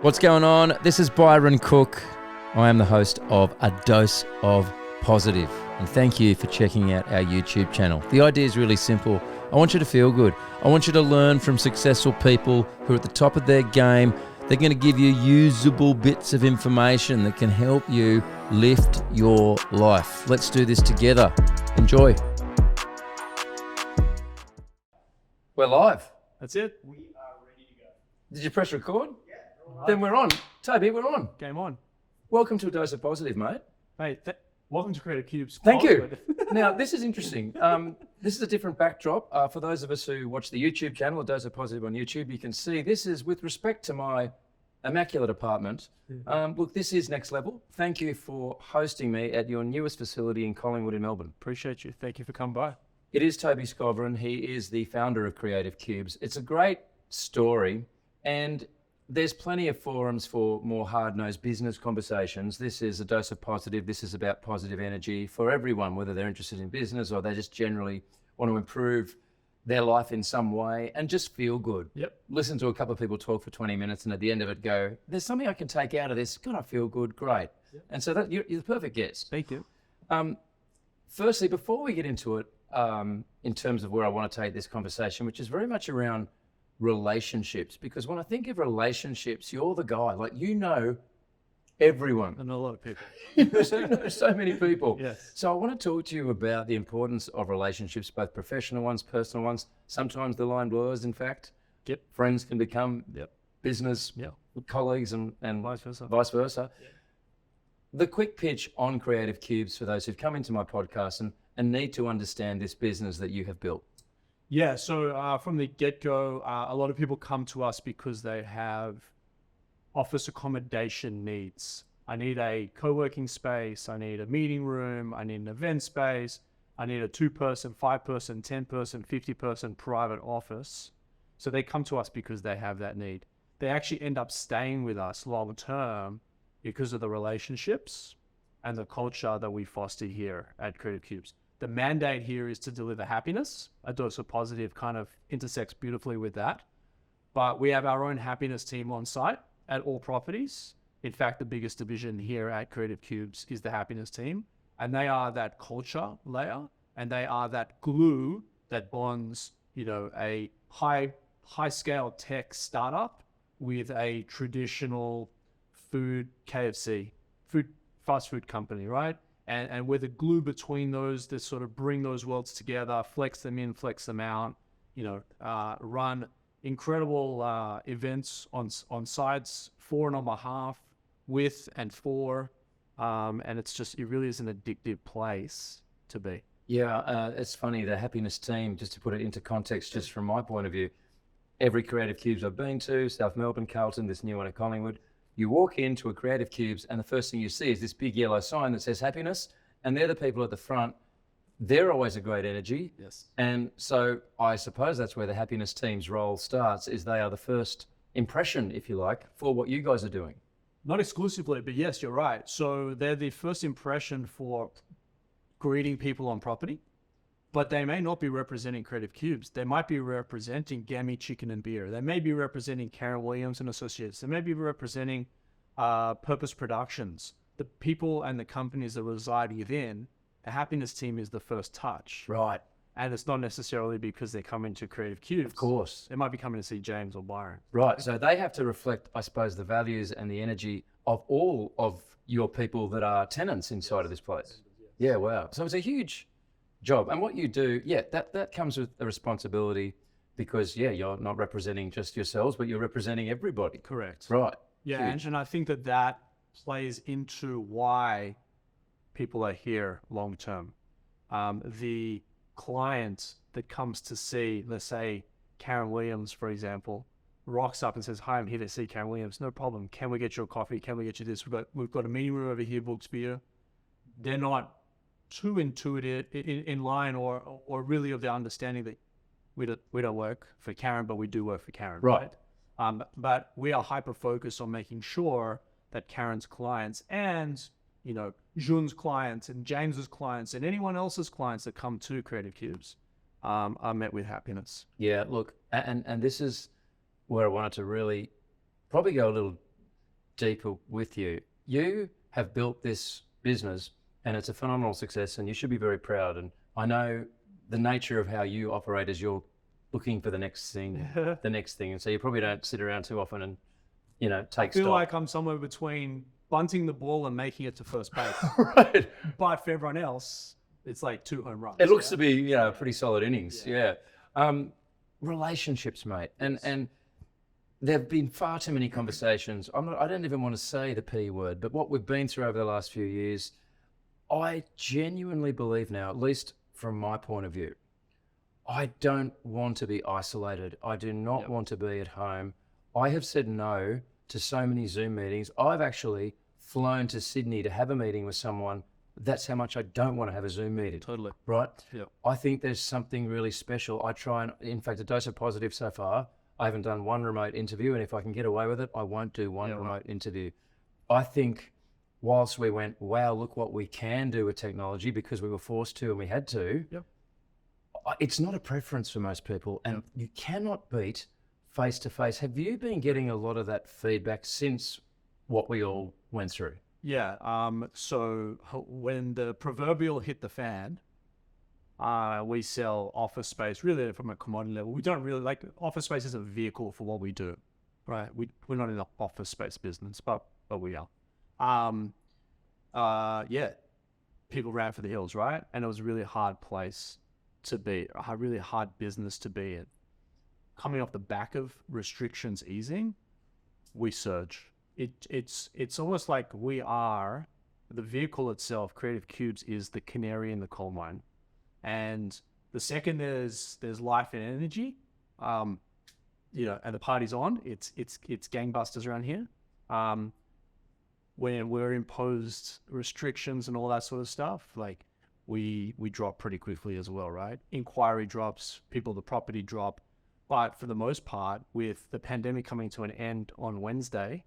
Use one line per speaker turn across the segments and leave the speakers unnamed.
What's going on? This is Byron Cook. I am the host of A Dose of Positive, and thank you for checking out our YouTube channel. The idea is really simple. I want you to feel good. I want you to learn from successful people who are at the top of their game. They're going to give you usable bits of information that can help you lift your life. Let's do this together. Enjoy. We're live.
That's it.
We are ready to go.
Did you press record?
Yeah.
Then we're on. Toby, we're on.
Game on.
Welcome to A Dose of Positive, mate.
Mate, welcome to Creative Cubes.
Thank you. Now, this is interesting. This is a different backdrop. For those of us who watch the YouTube channel, A Dose of Positive on YouTube, you can see this is with respect to my immaculate apartment. Look, this is next level. Thank you for hosting me at your newest facility in Collingwood in Melbourne.
Appreciate you. Thank you for coming by.
It is Tobi Skovron. He is the founder of Creative Cubes. It's a great story, and there's plenty of forums for more hard-nosed business conversations. This is A Dose of Positive. This is about positive energy for everyone, whether they're interested in business or they just generally want to improve their life in some way and just feel good.
Yep.
Listen to a couple of people talk for 20 minutes and at the end of it go, there's something I can take out of this. God, I feel good. Great. Yep. And so that you're the perfect guest.
Thank you.
Firstly, before we get into it, in terms of where I want to take this conversation, which is very much around relationships, because when I think of relationships, you're the guy, like, you know everyone.
I know a lot of people.
You know so many people.
Yes.
So I want to talk to you about the importance of relationships, both professional ones, personal ones. Sometimes the line blurs, in fact.
Yep.
Friends can become business colleagues and
Vice versa.
Yep. The quick pitch on Creative Cubes for those who've come into my podcast and need to understand this business that you have built.
Yeah, so from the get-go, a lot of people come to us because they have office accommodation needs. I need a co-working space, I need a meeting room, I need an event space, I need a 2-person, 5-person, 10-person, 50-person private office. So they come to us because they have that need. They actually end up staying with us long-term because of the relationships and the culture that we foster here at Creative Cubes. The mandate here is to deliver happiness. A Dose of Positive kind of intersects beautifully with that. But we have our own happiness team on site at all properties. In fact, the biggest division here at Creative Cubes is the happiness team. And they are that culture layer, and they are that glue that bonds, a high scale tech startup with a traditional food KFC, fast food company, right? And we're the glue between those to sort of bring those worlds together, flex them in, flex them out, run incredible events on sites for and on behalf, with and for, and it really is an addictive place to be.
Yeah, it's funny, the happiness team, just to put it into context, just from my point of view, every Creative Cubes I've been to, South Melbourne, Carlton, this new one at Collingwood, you walk into a Creative Cubes and the first thing you see is this big yellow sign that says happiness, and they're the people at the front. They're always a great energy.
Yes.
And so I suppose that's where the happiness team's role starts, is they are the first impression, if you like, for what you guys are doing.
Not exclusively, but yes, you're right. So they're the first impression for greeting people on property, but they may not be representing Creative Cubes. They might be representing Gammy Chicken and Beer. They may be representing Karen Williams and Associates. They may be representing Purpose Productions. The people and the companies that reside within, the happiness team is the first touch.
Right.
And it's not necessarily because they're coming to Creative Cubes.
Of course.
They might be coming to see James or Byron.
Right. So they have to reflect, I suppose, the values and the energy of all of your people that are tenants inside of this place. Yeah, wow. So it's a huge job. And what you do, that comes with a responsibility, because you're not representing just yourselves, but you're representing everybody.
Correct.
Right.
Yeah,
Huge.
and I think that plays into why people are here long term. The client that comes to see, let's say, Karen Williams, for example, rocks up and says, "Hi, I'm here to see Karen Williams." No problem. Can we get you a coffee? Can we get you this? We've got a meeting room over here, books beer. They're not too intuitive in line or really of the understanding that we don't work for Karen, but we do work for Karen, right? But we are hyper focused on making sure that Karen's clients and Jun's clients and James's clients and anyone else's clients that come to Creative Cubes are met with happiness.
Yeah, look, and this is where I wanted to really probably go a little deeper with you. You have built this business and it's a phenomenal success and you should be very proud. And I know the nature of how you operate is you're looking for the next thing, And so you probably don't sit around too often and, take
I feel
stock.
like I'm somewhere between bunting the ball and making it to first base.
Right.
But for everyone else, it's like 2 home runs.
It looks to be, a pretty solid innings. Yeah. Relationships, mate. And there have been far too many conversations. I don't even want to say the P word, but what we've been through over the last few years, I genuinely believe now, at least from my point of view, I don't want to be isolated. I do not want to be at home. I have said no to so many Zoom meetings. I've actually flown to Sydney to have a meeting with someone. That's how much I don't want to have a Zoom meeting.
Totally.
Right?
Yeah.
I think there's something really special. I try and, in fact, a dose of positive so far. I haven't done one remote interview, and if I can get away with it, I won't do one remote interview. I think whilst we went, wow, look what we can do with technology because we were forced to and we had to, it's not a preference for most people, and you cannot beat face-to-face. Have you been getting a lot of that feedback since what we all went through?
Yeah. So when the proverbial hit the fan, we sell office space really from a commodity level. We don't really like office space as a vehicle for what we do, right? We're not in the office space business, but we are. People ran for the hills, right? And it was a really hard place to be, a really hard business to be in. Coming off the back of restrictions easing, we surge. It's almost like we are, the vehicle itself, Creative Cubes, is the canary in the coal mine. And the second there's life and energy, and the party's on, it's gangbusters around here. When we're imposed restrictions and all that sort of stuff, like we drop pretty quickly as well, right? Inquiry drops, the property drop. But for the most part, with the pandemic coming to an end on Wednesday,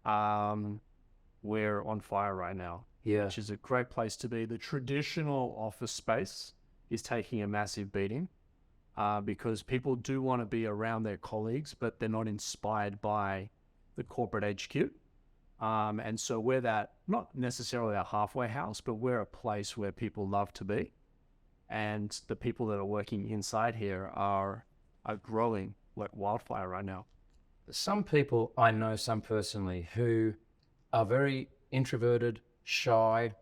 we're on fire right now.
Yeah.
Which is a great place to be. The traditional office space is taking a massive beating because people do want to be around their colleagues, but they're not inspired by the corporate HQ. And so we're that, not necessarily a halfway house, but we're a place where people love to be. And the people that are working inside here are growing like wildfire right now.
Some people, I know some personally, who are very introverted, shy,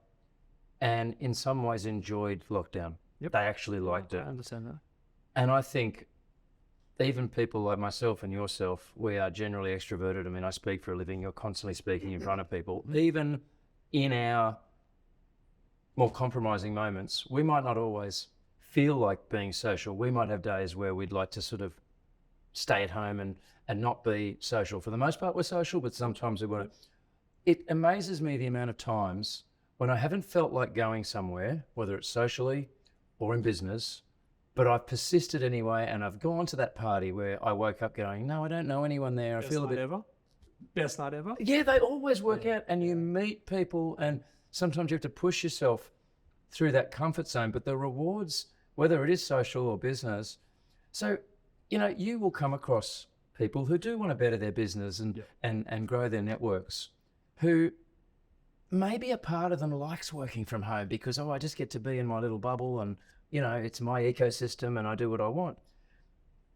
and in some ways enjoyed lockdown.
Yep.
They actually liked it.
I understand that.
And I think even people like myself and yourself, we are generally extroverted. I mean, I speak for a living. You're constantly speaking in front of people. Even in our more compromising moments, we might not always feel like being social. We might have days where we'd like to sort of stay at home and not be social. For the most part, we're social, but sometimes we want to. It amazes me the amount of times when I haven't felt like going somewhere, whether it's socially or in business, but I've persisted anyway, and I've gone to that party where I woke up going, no, I don't know anyone there.
Best
I feel a
night
bit...
ever. Best night ever.
Yeah, they always work out, and you meet people, and sometimes you have to push yourself through that comfort zone, but the rewards, whether it is social or business. So, you will come across people who do want to better their business and grow their networks, who maybe a part of them likes working from home because, I just get to be in my little bubble and, it's my ecosystem and I do what I want.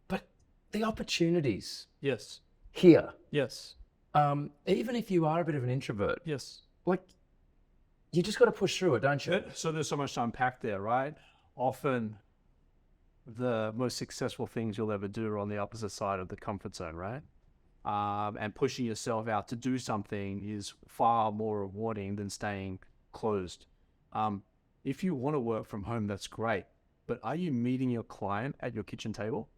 But the opportunities
Yes.
here,
Yes.
even if you are a bit of an introvert,
Yes.
like you just got to push through it, don't you?
So there's so much to unpack there, right? Often the most successful things you'll ever do are on the opposite side of the comfort zone, right? And pushing yourself out to do something is far more rewarding than staying closed. If you want to work from home, that's great. But are you meeting your client at your kitchen table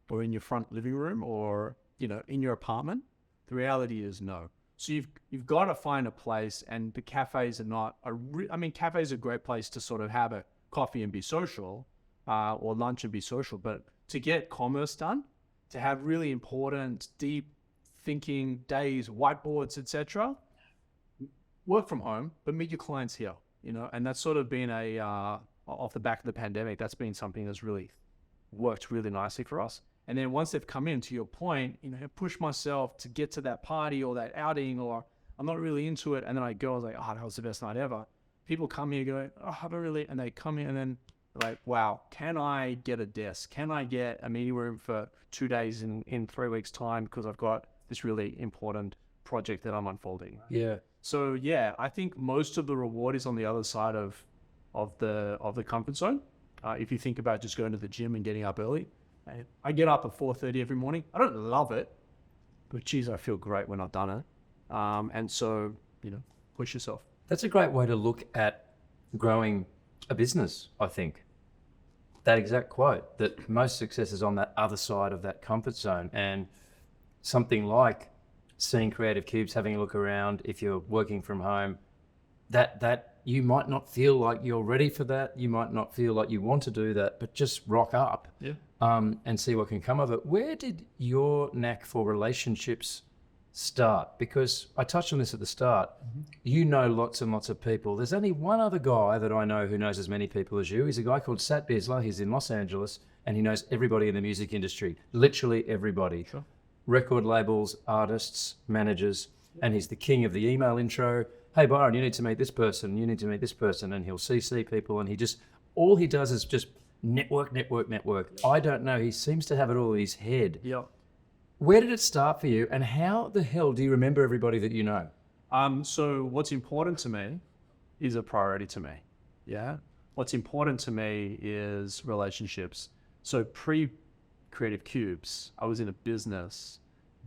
or in your front living room or, in your apartment? The reality is no. So you've got to find a place, and the cafes are not cafes are a great place to sort of have a coffee and be social, or lunch and be social. But to get commerce done, to have really important, deep thinking days, whiteboards, etc., work from home, but meet your clients here. And that's sort of been off the back of the pandemic, that's been something that's really worked really nicely for us. And then once they've come in, to your point, push myself to get to that party or that outing or I'm not really into it. And then I go, I was like, oh, that was the best night ever. People come here going, oh, I haven't really, and they come here and then like, wow, can I get a desk? Can I get a meeting room for 2 days in 3 weeks time? Because I've got this really important project that I'm unfolding.
Yeah.
So yeah, I think most of the reward is on the other side of the comfort zone. If you think about just going to the gym and getting up early, I get up at 4:30 every morning. I don't love it, but geez, I feel great when I've done it. And so, push yourself.
That's a great way to look at growing a business, I think. That exact quote, that most success is on that other side of that comfort zone. And something like seeing Creative Cubes, having a look around, if you're working from home, that you might not feel like you're ready for that. You might not feel like you want to do that, but just rock up and see what can come of it. Where did your knack for relationships start? Because I touched on this at the start. You know lots and lots of people. There's only one other guy that I know who knows as many people as you. He's a guy called Sat Bisler. He's in Los Angeles, and he knows everybody in the music industry, literally everybody.
Sure.
Record labels, artists, managers, and he's the king of the email intro. Hey, Byron, you need to meet this person. You need to meet this person. And he'll CC people, and all he does is just network. I don't know. He seems to have it all in his head.
Yeah.
Where did it start for you, and how the hell do you remember everybody that you know?
So what's important to me is a priority to me. Yeah. What's important to me is relationships. So pre-Creative Cubes, I was in a business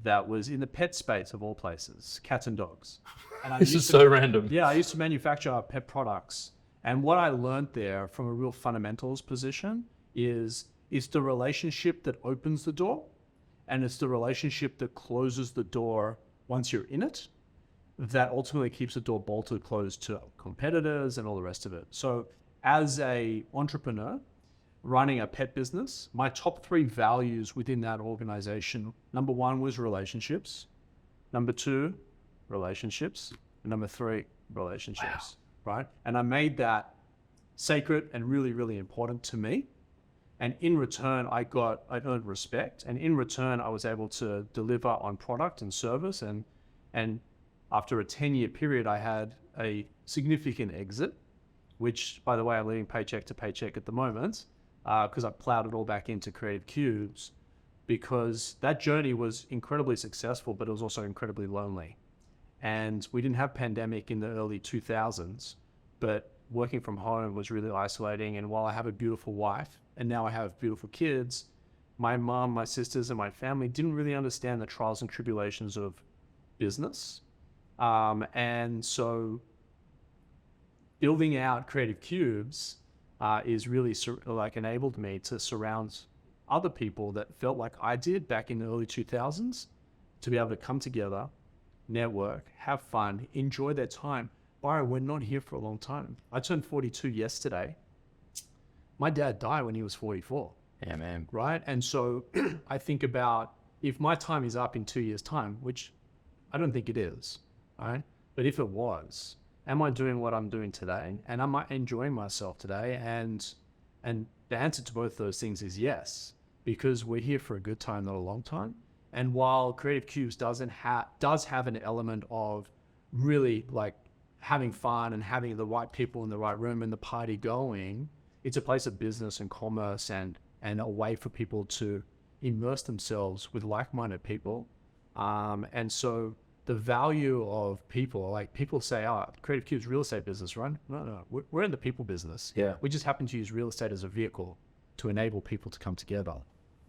that was in the pet space of all places, cats and dogs. And
This is so random.
Yeah, I used to manufacture pet products. And what I learned there from a real fundamentals position is the relationship that opens the door, and it's the relationship that closes the door once you're in it, that ultimately keeps the door bolted closed to competitors and all the rest of it. So as a entrepreneur running a pet business, my top 3 values within that organization, number 1 was relationships, number 2, relationships, and number 3, relationships, right? And I made that sacred and really, really important to me. And in return, I earned respect. And in return, I was able to deliver on product and service. And after a 10-year period, I had a significant exit, which, by the way, I'm living paycheck to paycheck at the moment, because I plowed it all back into Creative Cubes, because that journey was incredibly successful, but it was also incredibly lonely. And we didn't have pandemic in the early 2000s, but working from home was really isolating. And while I have a beautiful wife, and now I have beautiful kids, my mom, my sisters, and my family didn't really understand the trials and tribulations of business. And so building out Creative Cubes is really enabled me to surround other people that felt like I did back in the early 2000s, to be able to come together, network, have fun, enjoy their time. Byron, we're not here for a long time. I turned 42 yesterday. My dad died when he was 44.
Yeah, man.
Right? And so I think about, if my time is up in 2 years' time, which I don't think it is, right? But if it was, am I doing what I'm doing today? And am I enjoying myself today? And the answer to both those things is yes, because we're here for a good time, not a long time. And while Creative Cubes does have an element of really like having fun and having the right people in the right room and the party going, it's a place of business and commerce and a way for people to immerse themselves with like-minded people. And so the value of people, like people say, Creative Cubes real estate business, right? No, we're in the people business.
Yeah.
We just happen to use real estate as a vehicle to enable people to come together.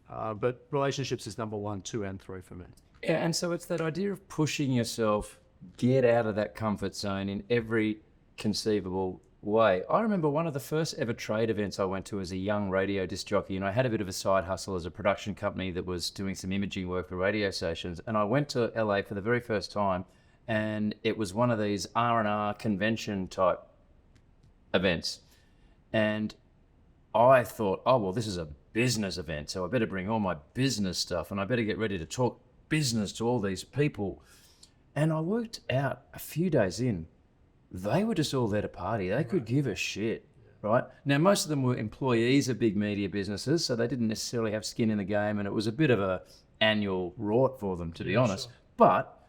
But relationships is number 1, 2, and 3 for me.
Yeah, and so it's that idea of pushing yourself, get out of that comfort zone in every conceivable way. I remember one of the first ever trade events I went to as a young radio disc jockey, and I had a bit of a side hustle as a production company that was doing some imaging work for radio stations. And I went to LA for the very first time, and it was one of these R&R convention type events. And I thought, oh, well, this is a business event, so I better bring all my business stuff and I better get ready to talk business to all these people. And I worked out a few days in, they were just all there to party. They could give a shit, right? Now, most of them were employees of big media businesses, so they didn't necessarily have skin in the game, and it was a bit of a annual rort for them, to be honest. Sure. But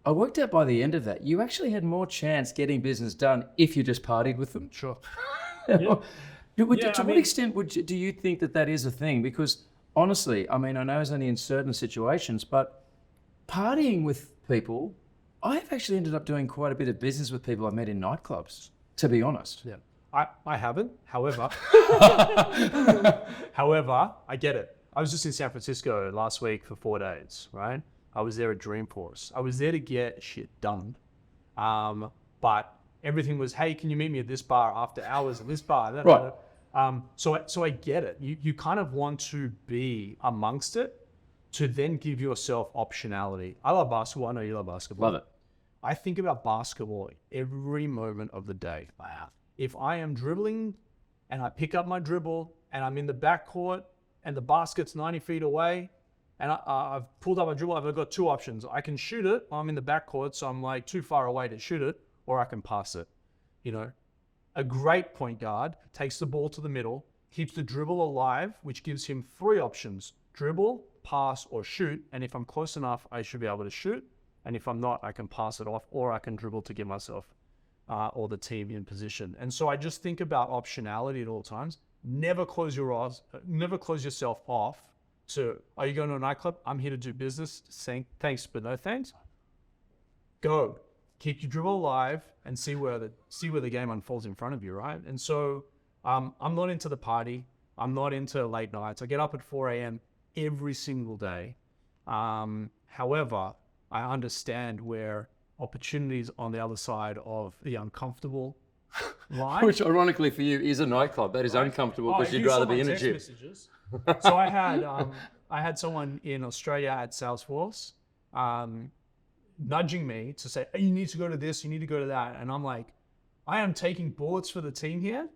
I worked out by the end of that, you actually had more chance getting business done if you just partied with them.
Sure.
To
Yeah,
what extent do you think that is a thing? Because honestly, I mean, I know it's only in certain situations, but partying with people, I've actually ended up doing quite a bit of business with people I met in nightclubs, to be honest.
Yeah. I haven't. However, I get it. I was just in San Francisco last week for 4 days, right? I was there at Dreamforce. I was there to get shit done. But everything was, hey, can you meet me at this bar after hours at this bar?
Right.
So I get it. You kind of want to be amongst it to then give yourself optionality. I love basketball. I know you love basketball.
Love it.
I think about basketball every moment of the day. Wow. If I am dribbling and I pick up my dribble and I'm in the backcourt and the basket's 90 feet away and I've pulled up my dribble, I've got 2 options. I can shoot it. I'm in the backcourt, so I'm like too far away to shoot it, or I can pass it. You know, a great point guard takes the ball to the middle, keeps the dribble alive, which gives him 3 options: dribble, pass, or shoot. And if I'm close enough, I should be able to shoot. And if I'm not, I can pass it off, or I can dribble to get myself or the team in position. And so I just think about optionality at all times. Never close your eyes, never close yourself off to, are you going to a nightclub? I'm here to do business, saying thanks, but no thanks. Go. Keep your dribble alive and see where the game unfolds in front of you, right? And so I'm not into the party. I'm not into late nights. I get up at 4 a.m. every single day. However, I understand where opportunities on the other side of the uncomfortable lie.
Which ironically for you is a nightclub. That is uncomfortable because you'd rather be in a gym.
So I had someone in Australia at Salesforce nudging me to say, hey, you need to go to this, you need to go to that. And I'm like, I am taking bullets for the team here.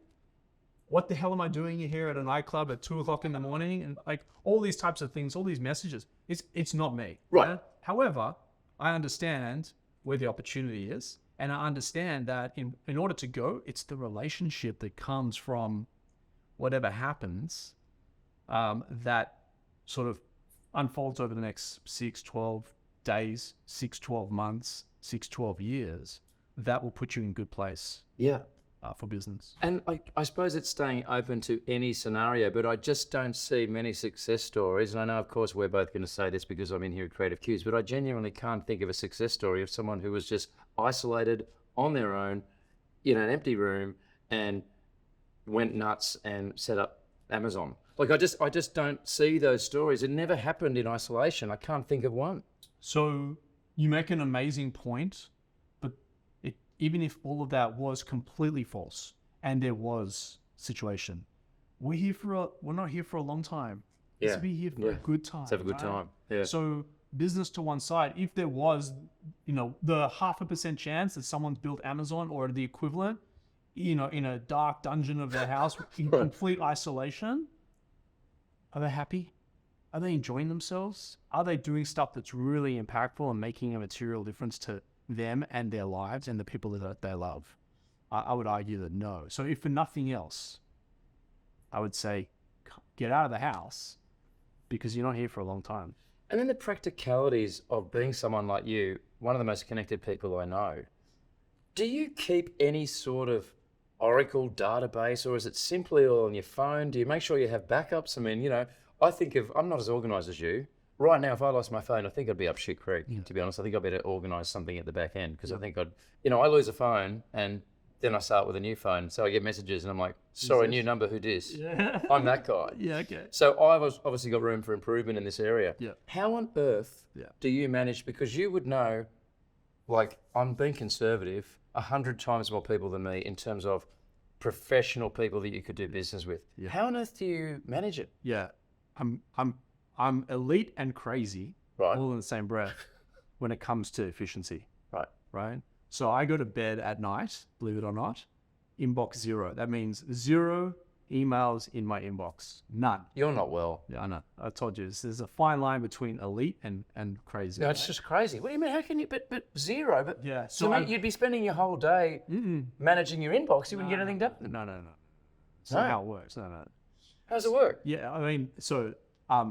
What the hell am I doing here at a nightclub at 2 o'clock in the morning? And like all these types of things, all these messages, it's not me.
Right.
However, I understand where the opportunity is. And I understand that in order to go, it's the relationship that comes from whatever happens that sort of unfolds over the next 6, 12 days, 6, 12 months, 6, 12 years, that will put you in good place.
Yeah.
For business.
And I suppose it's staying open to any scenario, but I just don't see many success stories. And I know, of course, we're both going to say this because I'm in here at Creative Cues, but I genuinely can't think of a success story of someone who was just isolated on their own in an empty room and went nuts and set up Amazon. Like I just don't see those stories. It never happened in isolation. I can't think of one.
So you make an amazing point. Even if all of that was completely false and there was situation, we're not here for a long time.
Yeah.
Let's be here for a good time.
Let's have a good time. Yeah.
So business to one side, if there was, the 0.5% chance that someone's built Amazon or the equivalent, in a dark dungeon of their house in complete isolation, are they happy? Are they enjoying themselves? Are they doing stuff that's really impactful and making a material difference to them and their lives and the people that they love? I would argue that no. So if for nothing else, I would say get out of the house because you're not here for a long time.
And then the practicalities of being someone like you, one of the most connected people I know. Do you keep any sort of Oracle database, or is it simply all on your phone? Do you make sure you have backups? I mean, I'm not as organized as you. Right now, if I lost my phone, I think I'd be up shit creek, to be honest. I think I'd better organise something at the back end because I think I lose a phone and then I start with a new phone. So I get messages and I'm like, sorry, new number, who dis?
Yeah.
I'm that guy.
Yeah, okay.
So I've obviously got room for improvement in this area.
Yeah.
How on earth do you manage, because you would know, like I'm being conservative, 100 times more people than me in terms of professional people that you could do business with. Yeah. How on earth do you manage it?
Yeah. I'm elite and crazy, all in the same breath, when it comes to efficiency. Right. So I go to bed at night, believe it or not, inbox 0. That means 0 emails in my inbox. None.
You're not well.
Yeah, I know. I told you, there's a fine line between elite and crazy.
No, it's just crazy. What do you mean? How can you? But 0. But
yeah.
So mate, you'd be spending your whole day managing your inbox. You wouldn't get anything done.
No. That's not how it works. No.
How does it work?
Yeah, I mean, so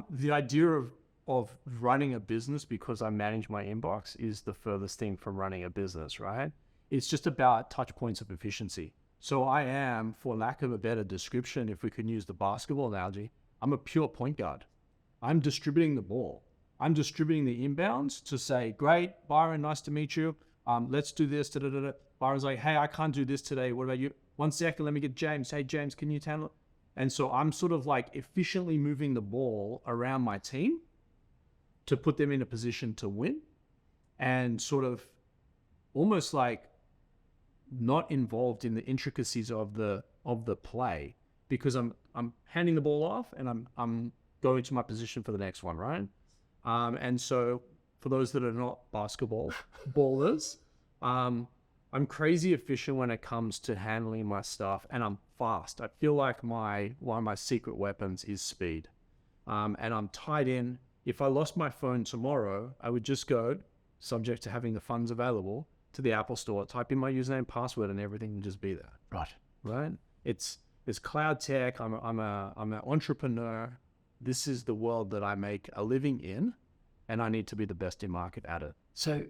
the idea of of running a business, because I manage my inbox, is the furthest thing from running a business, right? It's just about touch points of efficiency. So I am, for lack of a better description, if we can use the basketball analogy, I'm a pure point guard. I'm distributing the ball. I'm distributing the inbounds to say, great, Byron, nice to meet you. Let's do this. Byron's like, hey, I can't do this today. What about you? 1 second, let me get James. Hey, James, can you handle it? And so I'm sort of like efficiently moving the ball around my team to put them in a position to win, and sort of almost like not involved in the intricacies of the play, because I'm handing the ball off and I'm going to my position for the next one, right? And so for those that are not basketball ballers, I'm crazy efficient when it comes to handling my stuff, and I'm fast. I feel like one of my secret weapons is speed, and I'm tied in. If I lost my phone tomorrow, I would just go, subject to having the funds available, to the Apple Store, type in my username, password, and everything will just be there. Right. It's cloud tech. I'm an entrepreneur. This is the world that I make a living in, and I need to be the best in market at it.
So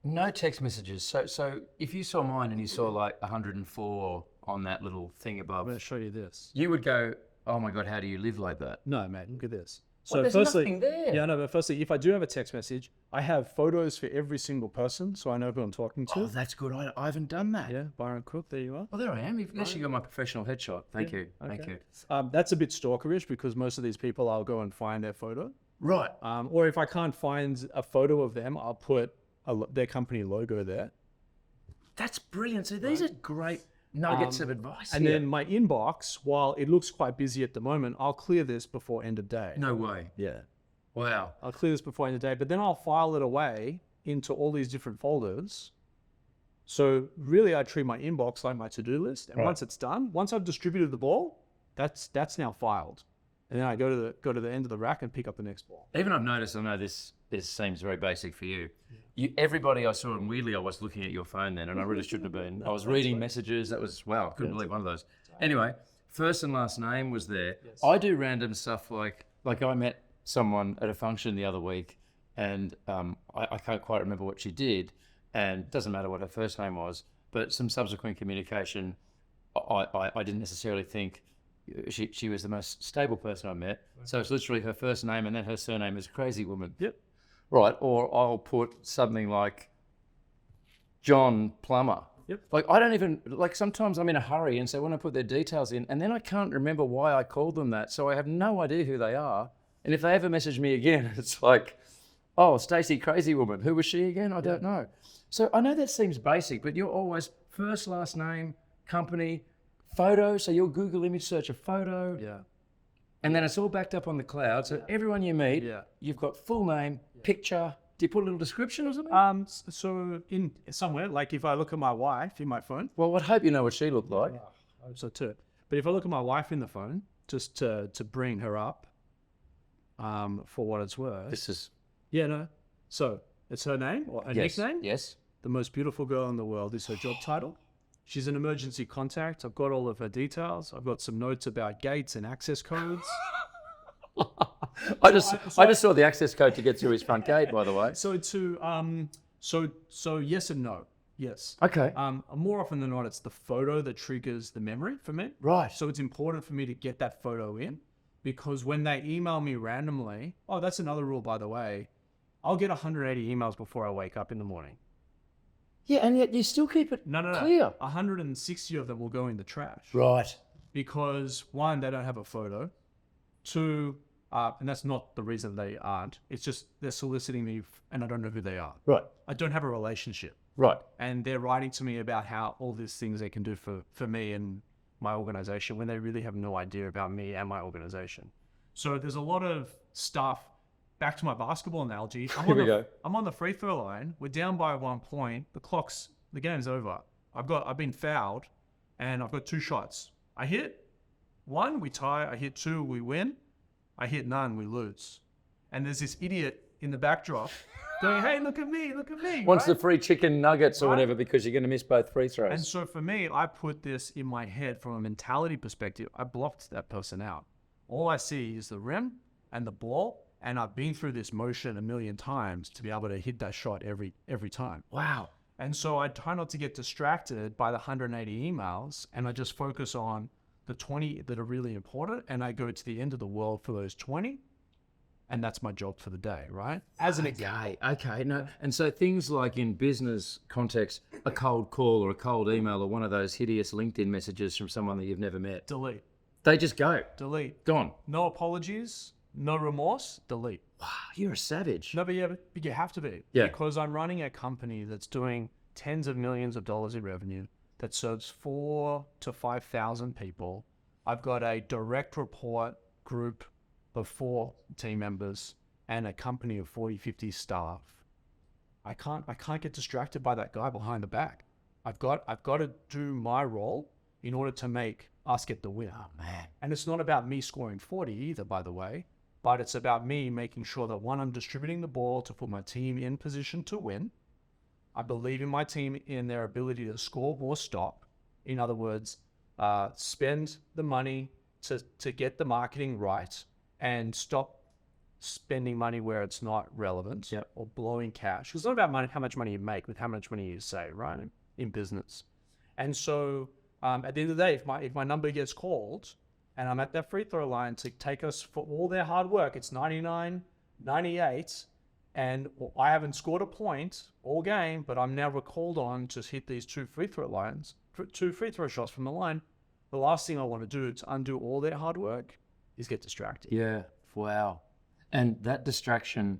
no text messages. So if you saw mine and you saw like 104 on that little thing above,
I'm going to show you this.
you would go, oh my God, how do you live like that?
No, mate, look at this.
So there's nothing there.
Yeah, no, but firstly, if I do have a text message, I have photos for every single person, so I know who I'm talking to.
Oh, that's good. I haven't done that.
Yeah, Byron Cook, there you are.
Well, there I am. You've actually got my professional headshot. Thank you.
Okay.
Thank you.
That's a bit stalkerish, because most of these people, I'll go and find their photo.
Right.
Or if I can't find a photo of them, I'll put their company logo there.
That's brilliant. So these are great nuggets of advice.
And then my inbox, while it looks quite busy at the moment, I'll clear this before end of day.
No way.
Yeah.
Wow.
I'll clear this before end of day, but then I'll file it away into all these different folders. So really, I treat my inbox like my to-do list. And once it's done, once I've distributed the ball, that's now filed. And then I go to the end of the rack and pick up the next ball.
Even I've noticed, I know this seems very basic for you. Everybody I saw, and weirdly I was looking at your phone then, and I really shouldn't have been. I was reading messages. That was, wow, I couldn't believe one of those. Anyway, first and last name was there. Yes. I do random stuff like I met someone at a function the other week, and I can't quite remember what she did, and it doesn't matter what her first name was, but some subsequent communication, I didn't necessarily think she was the most stable person I met. Okay. So it's literally her first name and then her surname is Crazy Woman.
Yep.
Right. Or I'll put something like John Plumber.
Yep.
Like I don't even, like sometimes I'm in a hurry, and so when I put their details in, and then I can't remember why I called them that, so I have no idea who they are. And if they ever message me again, it's like, oh, Stacey Crazy Woman. Who was she again? I don't know. So I know that seems basic, but you're always first, last name, company, photo. So you'll Google image search a photo.
Yeah.
And then it's all backed up on the cloud. So everyone you meet, you've got full name, picture. Do you put a little description or something?
So in somewhere, like if I look at my wife in my phone.
Well, I'd hope you know what she looked like.
I hope so too. But if I look at my wife in the phone, just to bring her up, for what it's worth.
This is...
Yeah, no. So it's her name or her nickname?
Yes.
The most beautiful girl in the world is her job title. She's an emergency contact. I've got all of her details. I've got some notes about gates and access codes.
I just saw the access code to get through his front gate, by the way.
So yes and no. Yes.
Okay.
More often than not, it's the photo that triggers the memory for me.
Right.
So it's important for me to get that photo in, because when they email me randomly, oh, that's another rule, by the way, I'll get 180 emails before I wake up in the morning.
Yeah, and yet you still keep it clear.
160 of them will go in the trash.
Right.
Because one, they don't have a photo. Two, and that's not the reason they aren't. It's just they're soliciting me and I don't know who they are.
Right.
I don't have a relationship.
Right.
And they're writing to me about how all these things they can do for me and my organization when they really have no idea about me and my organization. So there's a lot of stuff. Back to my basketball analogy. I'm on the free throw line. We're down by 1 point. The game's over. I've been fouled and I've got 2 shots. I hit 1, we tie. I hit 2, we win. I hit none, we lose. And there's this idiot in the backdrop going, hey, look at me.
Wants the free chicken nuggets or whatever because you're going to miss both free throws.
And so for me, I put this in my head from a mentality perspective. I blocked that person out. All I see is the rim and the ball And I've been through this motion a million times to be able to hit that shot every time.
Wow.
And so I try not to get distracted by the 180 emails, and I just focus on the 20 that are really important, and I go to the end of the world for those 20, and that's my job for the day, right? As an example.
Okay. No. And so things like in business context, a cold call or a cold email or one of those hideous LinkedIn messages from someone that you've never met.
Delete.
They just go.
Delete.
Gone.
No apologies, no remorse, delete.
Wow, you're a savage.
No, but you have to be.
Yeah.
Because I'm running a company that's doing tens of millions of dollars in revenue, that serves 4,000 to 5,000 people. I've got a direct report group of 4 team members and a company of 40, 50 staff. I can't get distracted by that guy behind the back. I've got to do my role in order to make us get the win.
Oh, man.
And it's not about me scoring 40 either, by the way, but it's about me making sure that, one, I'm distributing the ball to put my team in position to win. I believe in my team in their ability to score or stop. In other words, spend the money to get the marketing right and stop spending money where it's not relevant.
Yep.
Or blowing cash. It's not about money, how much money you make, but how much money you save, right? In business. And so at the end of the day, if my number gets called and I'm at that free throw line to take us for all their hard work, it's 99, 98, and I haven't scored a point all game, but I'm now called on to hit these 2 free throw shots from the line. The last thing I want to do to undo all their hard work is get distracted.
Yeah. Wow. And that distraction,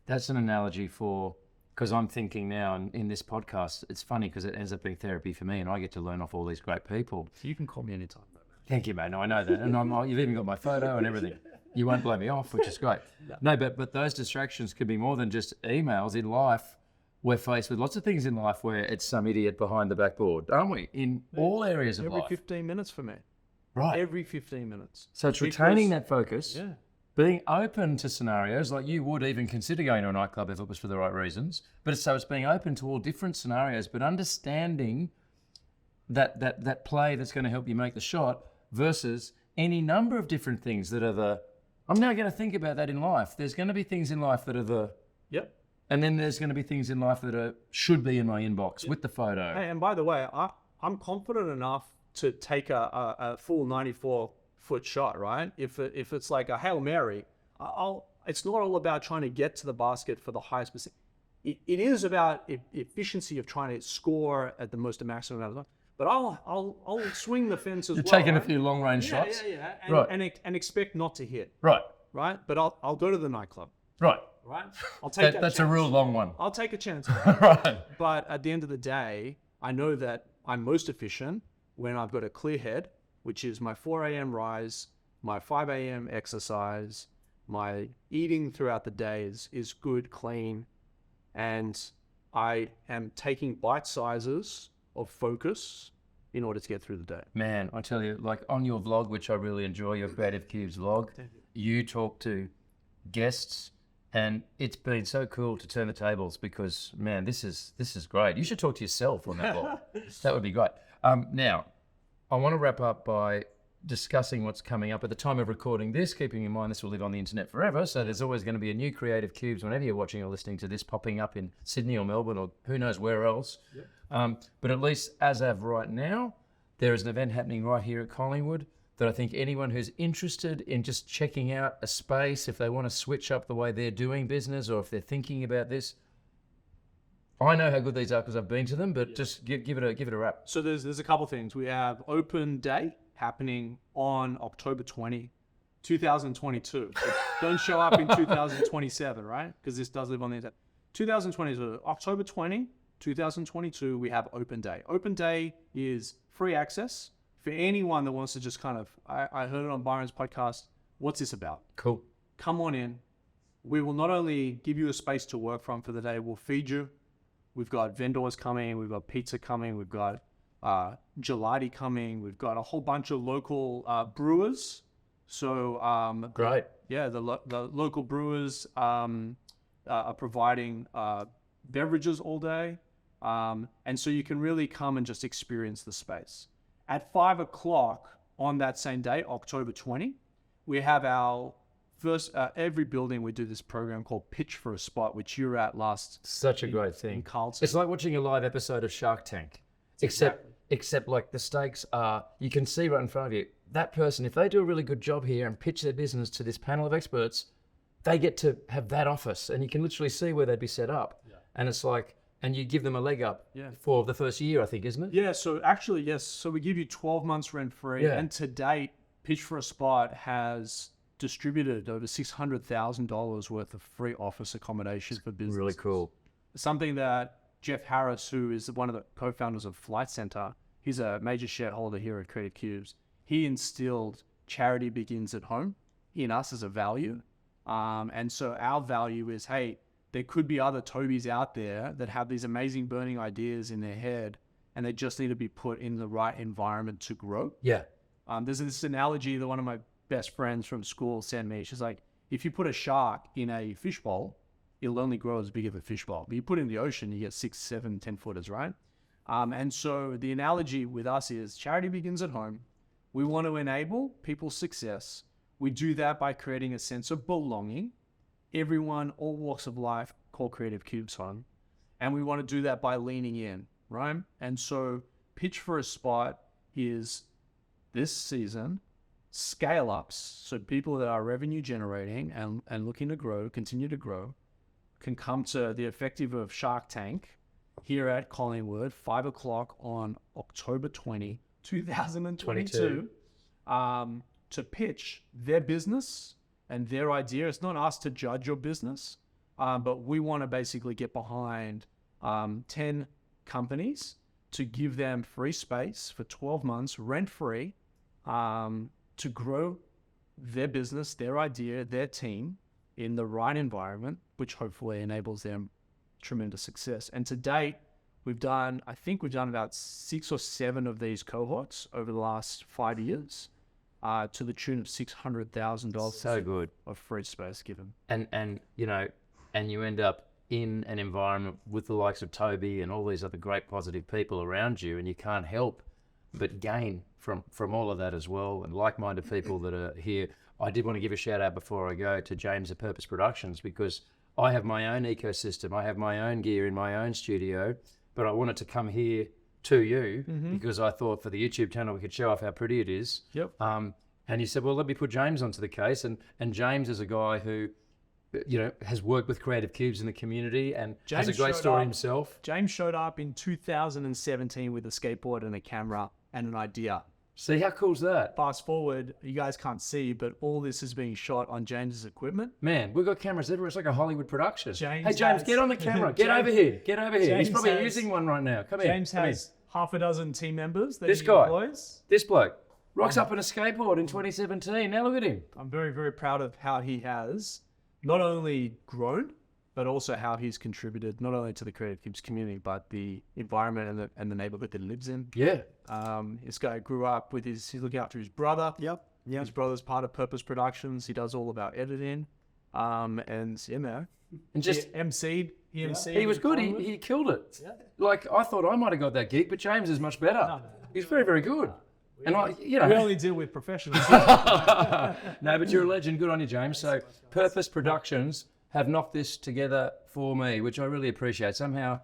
that's an analogy for, because I'm thinking now in this podcast, it's funny because it ends up being therapy for me and I get to learn off all these great people.
You can call me anytime.
Thank you, mate. No, I know that. And you've even got my photo and everything. You won't blow me off, which is great. No, but those distractions could be more than just emails. In life, we're faced with lots of things in life where it's some idiot behind the backboard, aren't we? In all areas of life.
Every 15 minutes for me.
Right.
Every 15 minutes.
So it's retaining that focus.
Yeah.
Being open to scenarios, like you would even consider going to a nightclub if it was for the right reasons. But it's being open to all different scenarios, but understanding that play that's going to help you make the shot versus any number of different things that are I'm now going to think about that in life. There's going to be things in life that are
Yep.
and then there's going to be things in life that should be in my inbox with the photo.
Hey, and by the way, I'm confident enough to take a full 94-foot shot, right? If it's like a Hail Mary, it's not all about trying to get to the basket for the highest percent. It is about efficiency of trying to score at the most maximum amount of time. But I'll swing the fence as well.
You're taking
right?
a few long range shots.
Yeah.
Right.
And expect not to hit.
Right.
But I'll go to the nightclub.
Right.
Right. I'll take
That's
chance.
a real long one.
I'll take a chance.
Right.
But at the end of the day, I know that I'm most efficient when I've got a clear head, which is my 4 a.m. rise, my 5 a.m. exercise, my eating throughout the day is good, clean, and I am taking bite sizes of focus in order to get through the day.
Man, I tell you, like on your vlog, which I really enjoy, your Creative Cubes vlog, you talk to guests, and it's been so cool to turn the tables because, man, this is great. You should talk to yourself on that vlog. That would be great. Now, I want to wrap up by discussing what's coming up at the time of recording this, keeping in mind this will live on the internet forever, so there's always going to be a new Creative Cubes whenever you're watching or listening to this popping up in Sydney or Melbourne or who knows where else. Yep. But at least as of right now, there is an event happening right here at Collingwood that I think anyone who's interested in just checking out a space, if they want to switch up the way they're doing business or if they're thinking about this, I know how good these are because I've been to them, but just give it a wrap.
So there's a couple things. We have Open Day happening on October 20, 2022. So don't show up in 2027, right? Because this does live on the internet. 2022, October 20, 2022, we have Open Day. Open Day is free access for anyone that wants to just kind of, I heard it on Byron's podcast. What's this about?
Cool.
Come on in. We will not only give you a space to work from for the day, we'll feed you. We've got vendors coming, we've got pizza coming, we've got gelati coming, we've got a whole bunch of local brewers. So
great.
Yeah, the local brewers are providing beverages all day, and so you can really come and just experience the space. At 5 o'clock on that same day, October 20, we have our first, every building we do this program called Pitch for a Spot, which you were at last.
Such a great thing.
In Carlton.
It's like watching a live episode of Shark Tank, except like the stakes are, you can see right in front of you, that person, if they do a really good job here and pitch their business to this panel of experts, they get to have that office, and you can literally see where they'd be set up. Yeah. And it's like, and you give them a leg up for the first year, I think, isn't it?
Yeah, so actually, yes. So we give you 12 months rent free. Yeah. And to date, Pitch for a Spot has distributed over $600,000 worth of free office accommodation for business.
Really cool.
Something that Jeff Harris, who is one of the co-founders of Flight Center, he's a major shareholder here at Creative Cubes. He instilled charity begins at home in us as a value. And so our value is, hey, there could be other Tobis out there that have these amazing burning ideas in their head, and they just need to be put in the right environment to grow.
Yeah.
There's this analogy that one of my best friends from school sent me. She's like, if you put a shark in a fishbowl, it'll only grow as big as a fishbowl. But you put it in the ocean, you get 6, 7, 10 footers, right? And so the analogy with us is charity begins at home. We want to enable people's success. We do that by creating a sense of belonging. Everyone, all walks of life, call Creative Cubes home. And we want to do that by leaning in, right? And so Pitch for a Spot is this season scale ups. So people that are revenue generating and looking to grow, continue to grow, can come to the effective of Shark Tank here at Collingwood, 5 o'clock on October 20, 2022, to pitch their business and their idea. It's not us to judge your business, but we want to basically get behind 10 companies to give them free space for 12 months, rent-free, to grow their business, their idea, their team in the right environment, which hopefully enables them tremendous success. And to date, I think we've done about 6 or 7 of these cohorts over the last 5 years, to the tune of $600,000.
So good.
Of free space given.
And you know, and you end up in an environment with the likes of Tobi and all these other great positive people around you, and you can't help but gain from all of that as well, and like-minded people that are here. I did want to give a shout out before I go to James at Purpose Productions, because I have my own ecosystem. I have my own gear in my own studio, but I wanted to come here to you because I thought for the YouTube channel we could show off how pretty it is.
Yep.
And you said, well, let me put James onto the case. And James is a guy who, you know, has worked with Creative Cubes in the community and has a great story himself.
James showed up in 2017 with a skateboard and a camera and an idea.
See, how cool's that?
Fast forward, you guys can't see, but all this is being shot on James's equipment.
Man, we've got cameras everywhere. It's like a Hollywood production. Hey, James, get on the camera. Get over here. Get over here. He's probably using one right now. Come here.
James has half a dozen team members that
he
employs.
This bloke rocks up on a skateboard in 2017. Now look at him.
I'm very, very proud of how he has not only grown, but also how he's contributed not only to the Creative Cubes community, but the environment and the neighborhood that he lives in.
Yeah.
This guy grew up with he's looking after his brother.
Yep.
His brother's part of Purpose Productions. He does all of our editing. And you know,
and just
he emceed.
He was good. He killed it. Yeah. Like, I thought I might have got that gig, but James is much better. No. He's very, very good.
We only deal with professionals.
No, but you're a legend. Good on you, James. So Purpose Productions have knocked this together for me, which I really appreciate. Somehow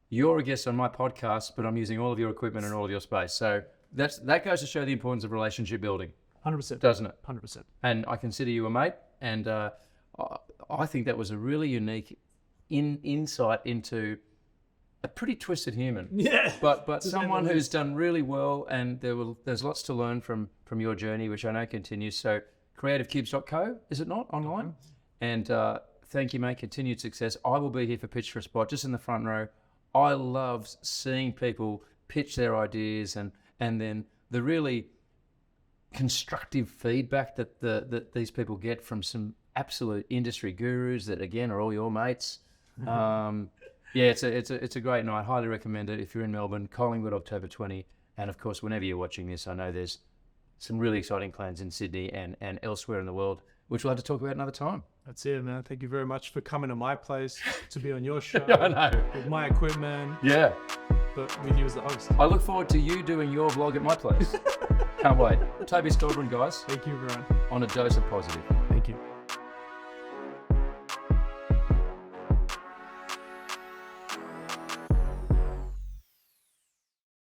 you're a guest on my podcast, but I'm using all of your equipment and all of your space. So that goes to show the importance of relationship building.
100%.
Doesn't it?
100%.
And I consider you a mate. And I think that was a really unique insight into a pretty twisted human.
Yeah.
But someone who's done really well, and there's lots to learn from your journey, which I know continues. So creativecubes.co, is it not, online? Mm-hmm. And thank you, mate. Continued success. I will be here for Pitch for a Spot, just in the front row. I love seeing people pitch their ideas and then the really constructive feedback that these people get from some absolute industry gurus that, again, are all your mates. Yeah, it's a great night. Highly recommend it if you're in Melbourne. Collingwood, October 20. And of course, whenever you're watching this, I know there's some really exciting plans in Sydney and elsewhere in the world, which we'll have to talk about another time.
That's it, man. Thank you very much for coming to my place to be on your show.
I know.
With my equipment.
Yeah.
But with you as the host.
I look forward to you doing your vlog at my place. Can't wait. Tobi Skovron, guys.
Thank you, everyone.
On a dose of positive.